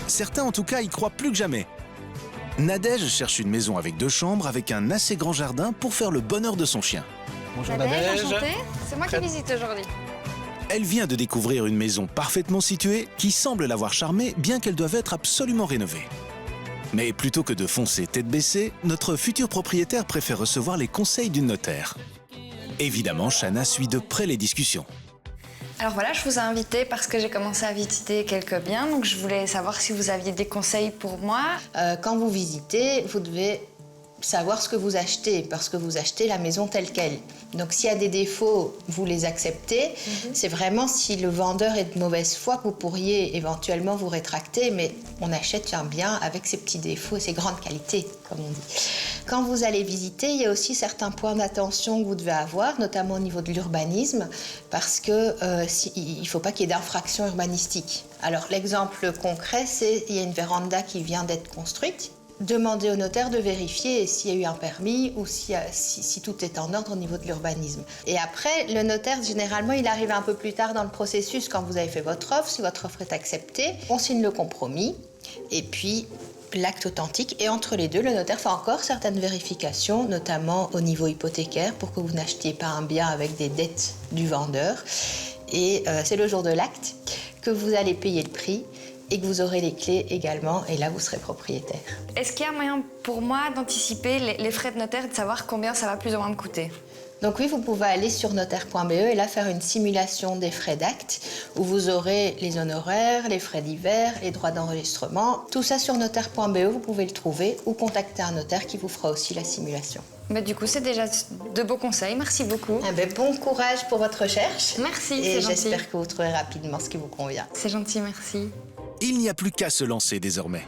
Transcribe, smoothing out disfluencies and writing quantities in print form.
Certains en tout cas y croient plus que jamais. Nadège cherche une maison avec 2 chambres, avec un assez grand jardin pour faire le bonheur de son chien. Bonjour Nadège, Nadège. enchantée. C'est moi qui visite aujourd'hui. Elle vient de découvrir une maison parfaitement située qui semble l'avoir charmée, bien qu'elle doive être absolument rénovée. Mais plutôt que de foncer tête baissée, notre futur propriétaire préfère recevoir les conseils d'une notaire. Évidemment, Chana suit de près les discussions. Alors voilà, je vous ai invité parce que j'ai commencé à visiter quelques biens, donc je voulais savoir si vous aviez des conseils pour moi. Quand vous visitez, vous devez savoir ce que vous achetez, parce que vous achetez la maison telle qu'elle. Donc s'il y a des défauts, vous les acceptez. C'est vraiment si le vendeur est de mauvaise foi que vous pourriez éventuellement vous rétracter, mais on achète un bien avec ses petits défauts et ses grandes qualités, comme on dit. Quand vous allez visiter, il y a aussi certains points d'attention que vous devez avoir, notamment au niveau de l'urbanisme, parce que il ne faut pas qu'il y ait d'infraction urbanistique. Alors l'exemple concret, c'est qu'il y a une véranda qui vient d'être construite. Demandez au notaire de vérifier s'il y a eu un permis ou si tout est en ordre au niveau de l'urbanisme. Et après, le notaire, généralement, il arrive un peu plus tard dans le processus quand vous avez fait votre offre. Si votre offre est acceptée, on signe le compromis et puis l'acte authentique. Et entre les deux, le notaire fait encore certaines vérifications, notamment au niveau hypothécaire, pour que vous n'achetiez pas un bien avec des dettes du vendeur. Et c'est le jour de l'acte que vous allez payer le prix et que vous aurez les clés également, et là, vous serez propriétaire. Est-ce qu'il y a un moyen pour moi d'anticiper les frais de notaire et de savoir combien ça va plus ou moins me coûter? Donc oui, vous pouvez aller sur notaire.be et là faire une simulation des frais d'acte où vous aurez les honoraires, les frais divers, les droits d'enregistrement. Tout ça sur notaire.be, vous pouvez le trouver ou contacter un notaire qui vous fera aussi la simulation. Bah, du coup, c'est déjà de beaux conseils. Merci beaucoup. Bon courage pour votre recherche. Merci, et c'est gentil. j'espère que vous trouverez rapidement ce qui vous convient. C'est gentil, merci. Il n'y a plus qu'à se lancer désormais.